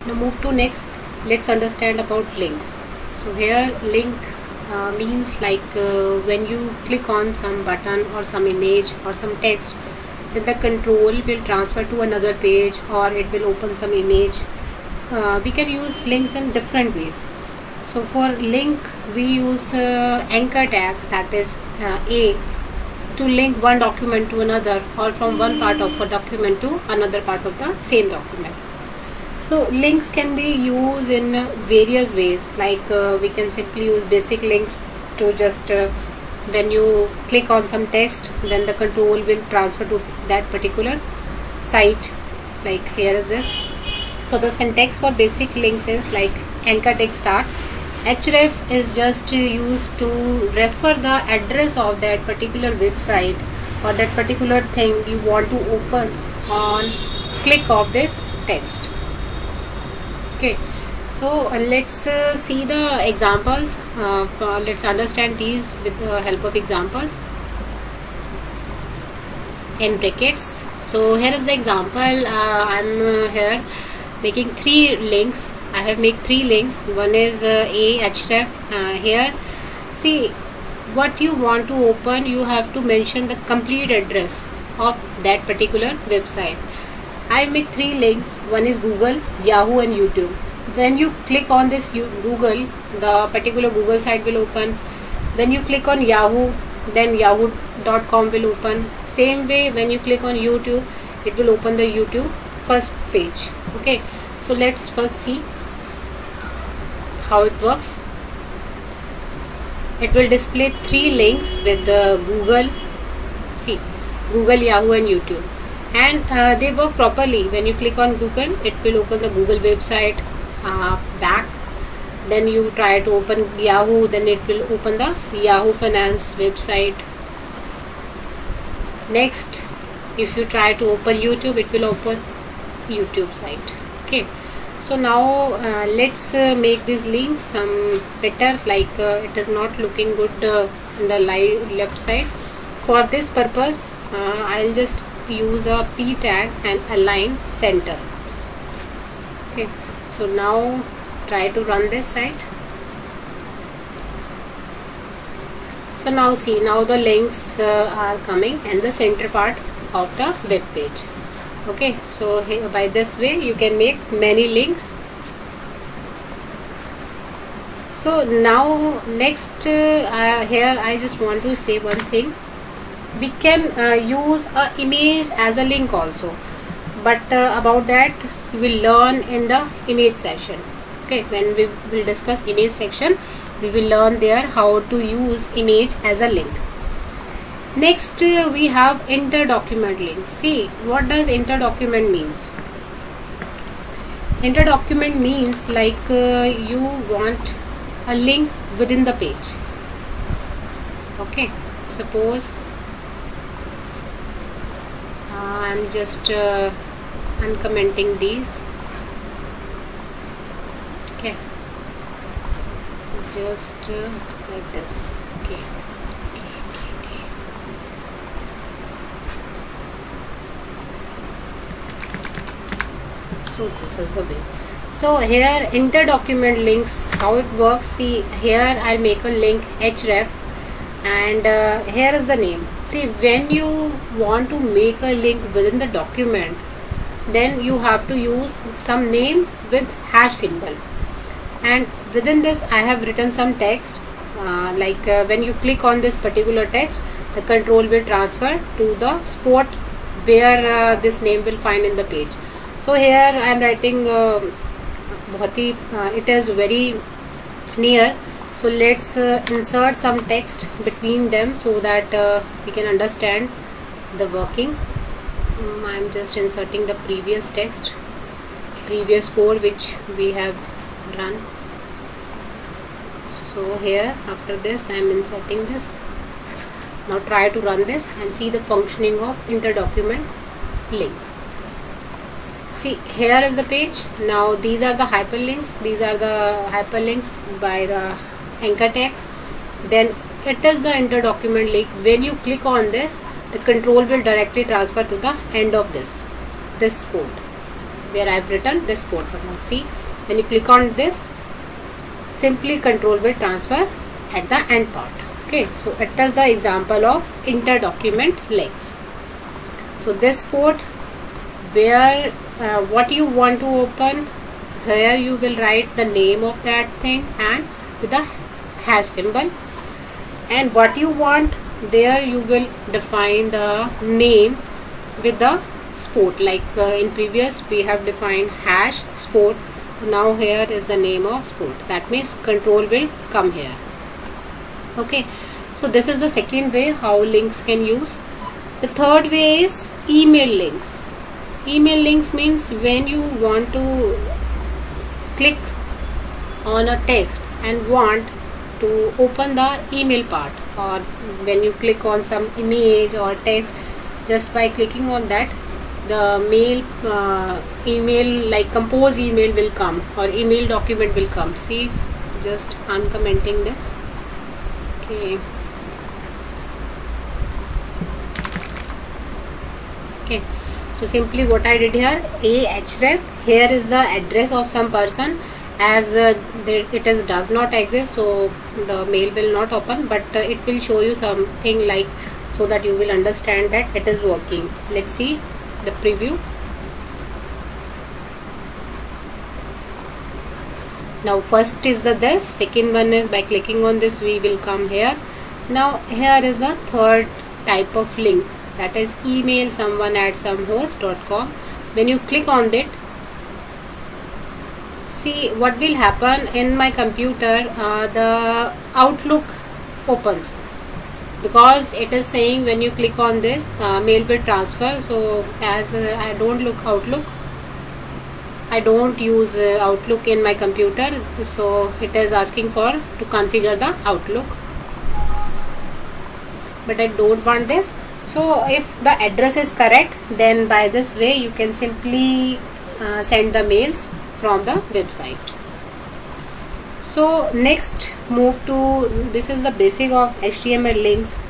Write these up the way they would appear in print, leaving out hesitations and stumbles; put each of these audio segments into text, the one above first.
Now move to next. Let's understand about links. So here link means like when you click on some button or some image or some text, then the control will transfer to another page or it will open some image. We can use links in different ways. So for link we use anchor tag, that is A, to link one document to another or from one part of a document to another part of the same document. So links can be used in various ways, like we can simply use basic links to just when you click on some text, then the control will transfer to that particular site, like here is this. So the syntax for basic links is like anchor text start. Href is just used to refer the address of that particular website or that particular thing you want to open on click of this text. Okay, so let's see the examples. Let's understand these with the help of examples in brackets. So here is the example. I'm here making three links. I have made three links. One is a href. Here see what you want to open, you have to mention the complete address of that particular website. I make three links. One is Google, Yahoo and YouTube. When you click on this Google, the particular Google site will open. When you click on Yahoo, then yahoo.com will open. Same way when you click on YouTube, it will open the YouTube first page. Okay, so let's first see how it works. It will display three links with the Google, see Google, Yahoo and YouTube, and they work properly. When you click on Google, it will open the Google website back. Then you try to open Yahoo, then it will open the Yahoo Finance website. Next, if you try to open YouTube, it will open YouTube site. Okay, so now let's make these links some better, like it is not looking good in the left side. For this purpose I'll just use a p tag and align center. Okay, so now try to run this site. So now see, now the links are coming in the center part of the web page. Okay, so by this way you can make many links. So now next here I just want to say one thing. We can use a image as a link also, but about that we will learn in the image session. Okay, when we will discuss image section, we will learn there how to use image as a link. Next we have inter document links. See, what does inter document means? Inter document means like you want a link within the page. Okay, suppose I'm just uncommenting these. Okay, just like this. Okay. So this is the way. So here inter document links, how it works. See, here I'll make a link href, and here is the name. See, when you want to make a link within the document, then you have to use some name with hash symbol, and within this I have written some text, like when you click on this particular text, the control will transfer to the spot where this name will find in the page. So here I am writing it is very near, so let's insert some text between them so that we can understand the working. I am just inserting the previous text, previous code which we have run. So here after this I am inserting this. Now try to run this and see the functioning of inter document link. See, here is the page. Now these are the hyperlinks. These are the hyperlinks by the anchor tag. Then it is the inter document link. When you click on this, the control will directly transfer to the end of this port. where I've written this sport button. See, when you click on this, simply control will transfer at the end part. Okay, so it is the example of inter-document links. So this sport where what you want to open, here you will write the name of that thing and with the hash symbol, and what you want, there you will define the name with the sport. Like in previous we have defined hash sport, now here is the name of sport. That means control will come here. Okay, so this is the second way how links can use. The third way is email links. Email links means when you want to click on a text and want to open the email part, or when you click on some image or text, just by clicking on that, the email like compose email will come, or email document will come. See, just uncommenting this. Okay. Okay, so simply what I did here, href, here is the address of some person, as it is does not exist, so the mail will not open, but it will show you something like, so that you will understand that it is working. Let's see the preview. Now first is this, second one is by clicking on this we will come here. Now here is the third type of link, that is email someone at somehost.com. When you click on it, see what will happen in my computer, the Outlook opens, because it is saying when you click on this mail will transfer. So as I don't look Outlook, I don't use Outlook in my computer, so it is asking for to configure the Outlook, but I don't want this. So if the address is correct, then by this way you can simply send the mails from the website. So next move to, this is the basic of HTML links,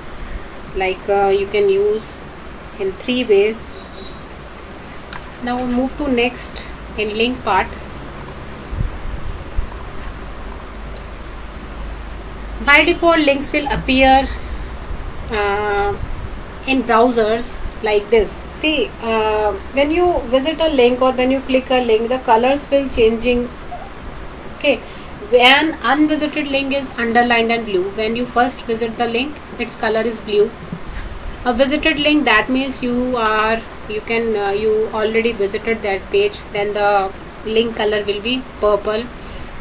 like you can use in 3 ways. Now we'll move to next in link part. By default links will appear in browsers like this. See, when you visit a link or when you click a link, the colors will changing. Okay, an unvisited link is underlined and blue. When you first visit the link, its color is blue. A visited link, that means you already visited that page, then the link color will be purple,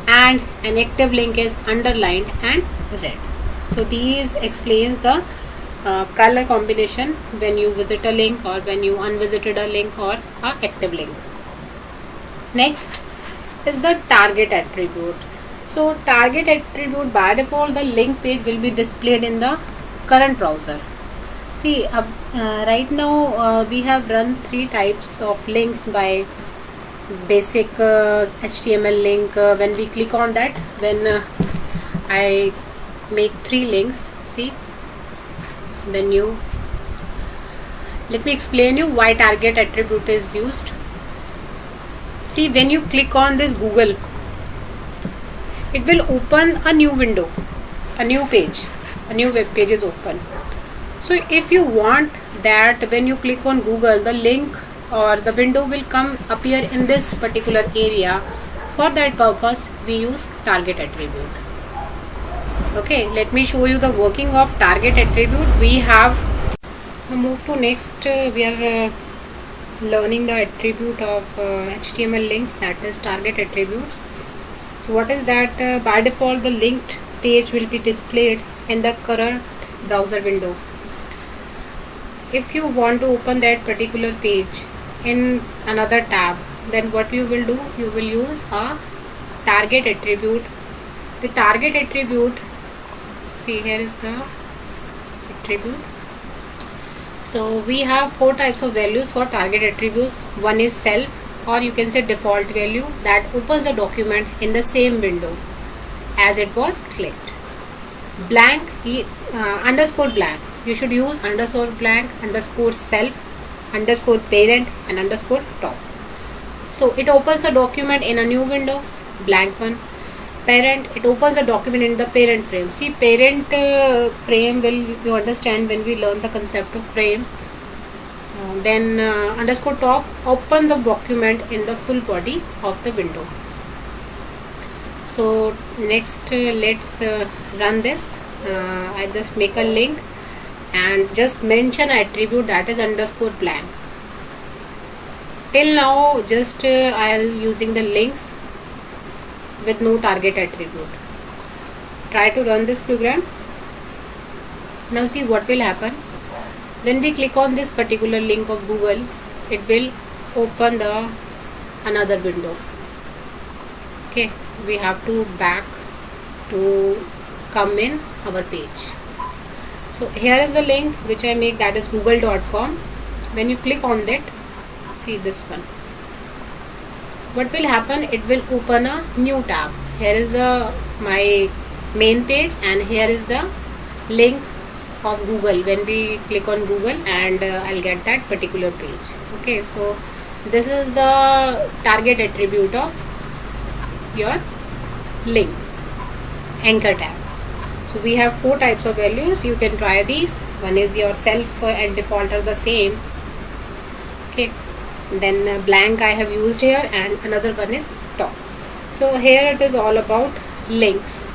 and an active link is underlined and red. So these explains the color combination when you visit a link or when you unvisited a link or a active link. Next is the target attribute. So target attribute, by default the link page will be displayed in the current browser. See, right now we have run 3 types of links by basic HTML link. When we click on that, when I make 3 links, see, when you, let me explain you why target attribute is used. See, when you click on this Google, it will open a new window, a new page, a new web page is open. So if you want that when you click on Google, the link or the window will appear in this particular area, for that purpose we use target attribute. Okay, let me show you the working of target attribute. We have move to next, we are learning the attribute of HTML links, that is target attributes. So what is that? By default the linked page will be displayed in the current browser window. If you want to open that particular page in another tab, then what you will do, you will use a target attribute. The target attribute, see, here is the attribute. So we have 4 types of values for target attributes. One is self, or you can say default value, that opens the document in the same window as it was clicked. Blank, underscore blank, you should use underscore blank, underscore self, underscore parent and underscore top. So it opens the document in a new window, blank one. Parent, it opens the document in the parent frame. See, parent frame will you understand when we learn the concept of frames. Then underscore top, open the document in the full body of the window. So next let's run this. I just make a link and just mention attribute that is underscore blank. Till now just I'll using the links with no target attribute. Try to run this program. Now see what will happen. When we click on this particular link of Google, it will open the another window. Okay, we have to back to come in our page. So here is the link which I make, that is google.com. When you click on that, see this one, what will happen, it will open a new tab. Here is my main page and here is the link of Google. When we click on Google and I'll get that particular page. Okay, so this is the target attribute of your link, anchor tag. So we have 4 types of values. You can try these. One is your self and default are the same. Okay, then blank I have used here and another one is top. So here it is all about links.